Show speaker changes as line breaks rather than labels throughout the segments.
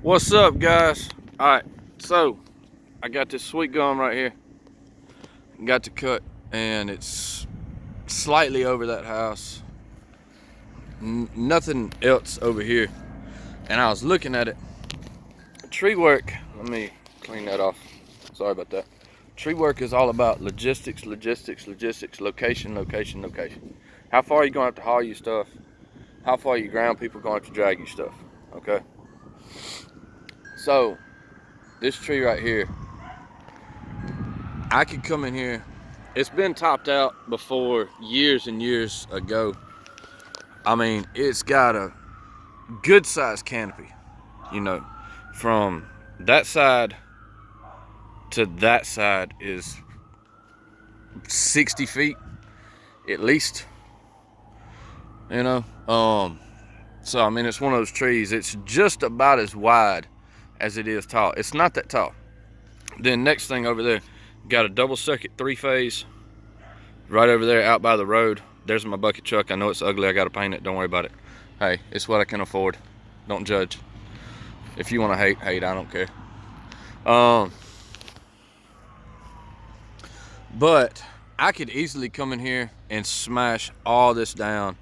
What's up, guys? Alright, so I got this sweet gum right here. Got to cut, and it's slightly over that house. Nothing else over here. And I was looking at it. Tree work, let me clean that off. Sorry about that. Tree work is all about logistics, location. How far are you going to have to haul your stuff? How far your ground people going to have to drag your stuff? Okay? So, this tree right here, I could come in here. It's been topped out before years and years ago. I mean, it's got a good sized canopy, you know, from that side to that side is 60 feet at least, you know. So I mean, it's one of those trees. It's just about as wide as it is tall. It's not that tall. Then next thing over there, got a double circuit 3-phase right over there out by the road. There's my bucket truck. I know it's ugly. I got to paint it. Don't worry about it. Hey, it's what I can afford. Don't judge. If you want to hate, hate. I don't care. But I could easily come in here and smash all this down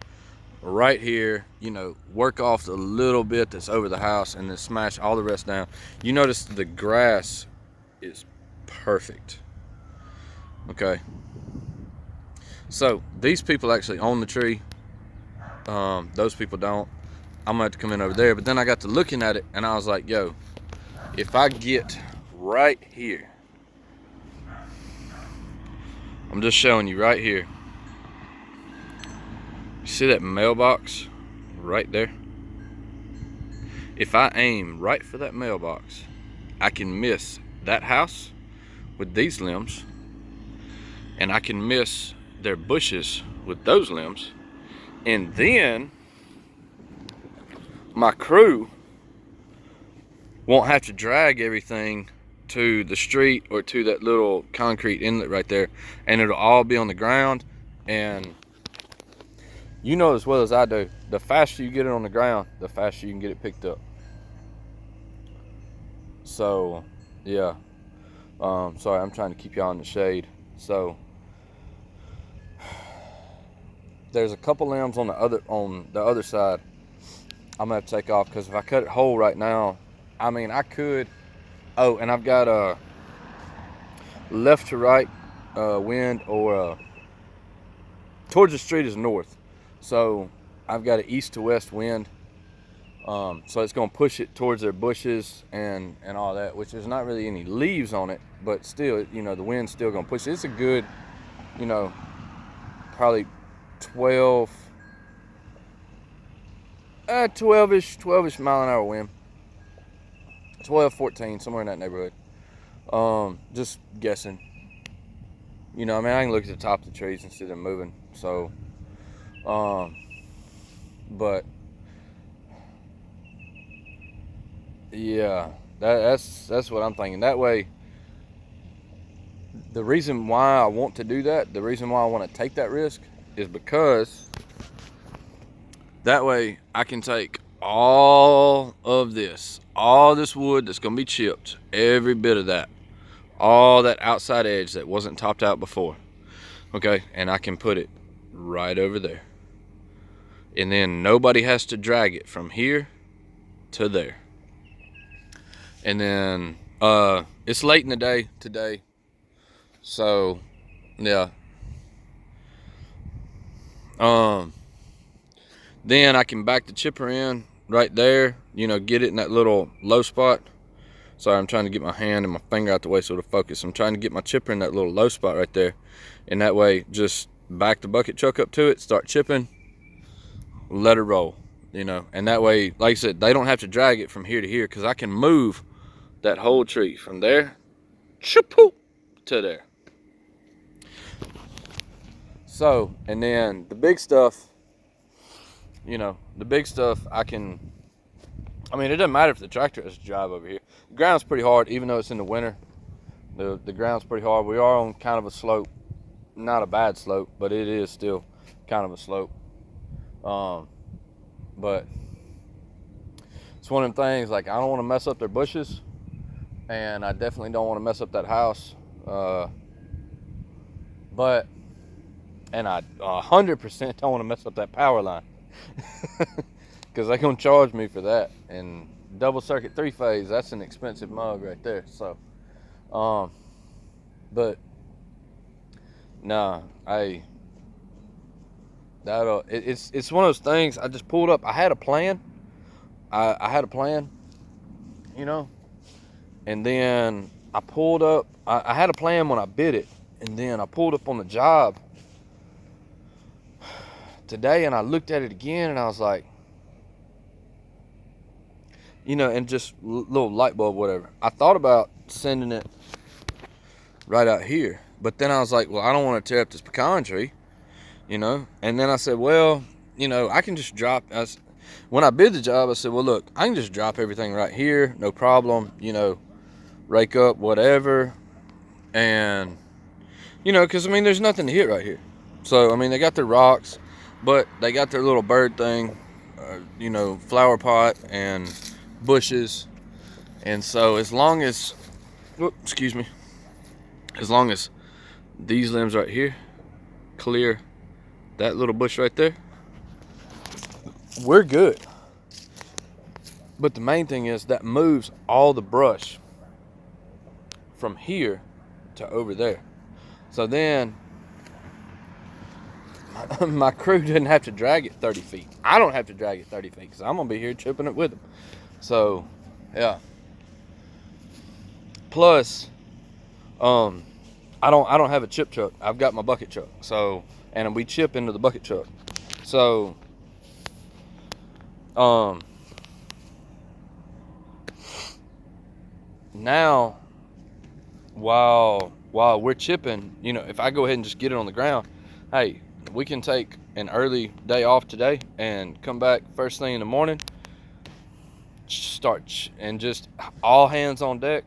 right here, you know, work off the little bit that's over the house and then smash all the rest down. You notice the grass is perfect. Okay. So these people actually own the tree. Those people don't. I'm gonna have to come in over there. But then I got to looking at it and I was like, yo, if I get right here, I'm just showing you right here. You see that mailbox right there? If I aim right for that mailbox, I can miss that house with these limbs, and I can miss their bushes with those limbs, and then my crew won't have to drag everything to the street or to that little concrete inlet right there, and it'll all be on the ground. And you know as well as I do, the faster you get it on the ground, the faster you can get it picked up. So yeah, sorry, I'm trying to keep y'all in the shade. So there's a couple limbs on the other side I'm gonna have to take off, because if I cut it whole right now, I mean, I could. Oh, and I've got a left to right wind, or towards the street is north, so I've got an east to west wind. So it's gonna push it towards their bushes and all that, which there's not really any leaves on it, but still, you know, the wind's still gonna push it. It's a good, you know, probably 12-ish mile an hour wind. 12, 14, somewhere in that neighborhood. Just guessing. You know, I mean, I can look at the top of the trees and see them moving. So, but yeah, that's what I'm thinking. That way, the reason why I want to do that, the reason why I want to take that risk, is because that way I can take all this wood that's going to be chipped, every bit of that, all that outside edge that wasn't topped out before, okay, and I can put it right over there. And then nobody has to drag it from here to there. And then it's late in the day today, so yeah. Then I can back the chipper in right there, you know, get it in that little low spot. Sorry, I'm trying to get my hand and my finger out the way so it'll focus. I'm trying to get my chipper in that little low spot right there. And that way, just back the bucket truck up to it, start chipping, let it roll, you know. And that way, like I said, they don't have to drag it from here to here, because I can move that whole tree from there to there. So, and then the big stuff, you know, I mean, it doesn't matter if the tractor has to drive over here. The ground's pretty hard, even though it's in the winter. The ground's pretty hard. We are on kind of a slope. Not a bad slope, but it is still kind of a slope. But it's one of them things, like, I don't want to mess up their bushes, and I definitely don't want to mess up that house. But, and I 100% don't want to mess up that power line. Because they're going to charge me for that. And double circuit 3-phase, that's an expensive mug right there. So, but, nah, it's one of those things. I just pulled up. I had a plan. I had a plan, you know, and then I pulled up. I had a plan when I bid it, and then I pulled up on the job today, and I looked at it again, and I was like, you know, and just little light bulb, whatever. I thought about sending it right out here, but then I was like, well, I don't want to tear up this pecan tree, you know. And then I said, well, you know, I can just drop. When I bid the job, I said, well, look, I can just drop everything right here, no problem, you know, rake up whatever, and, you know, because, I mean, there's nothing to hit right here. So, I mean, they got their rocks, but they got their little bird thing, you know, flower pot and bushes. And so as long as, excuse me, as long as these limbs right here clear that little bush right there, we're good. But the main thing is that moves all the brush from here to over there. So then my crew didn't have to drag it 30 feet. I don't have to drag it 30 feet because I'm going to be here chipping it with them. So, yeah. Plus, I don't have a chip truck. I've got my bucket truck. So, and we chip into the bucket truck. So, now, while we're chipping, you know, if I go ahead and just get it on the ground, hey, we can take an early day off today and come back first thing in the morning, start and just all hands on deck,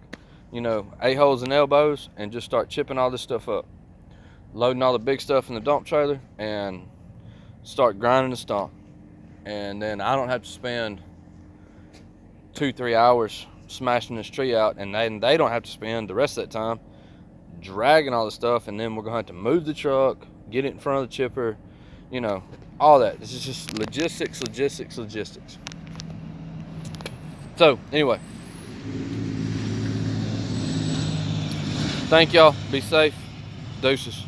you know, a-holes and elbows, and just start chipping all this stuff up, loading all the big stuff in the dump trailer, and start grinding the stump. And then I don't have to spend 2-3 hours smashing this tree out, and then they don't have to spend the rest of that time dragging all the stuff. And then we're gonna have to move the truck, get it in front of the chipper, you know, all that. This is just logistics. So anyway, thank y'all. Be safe. Deuces.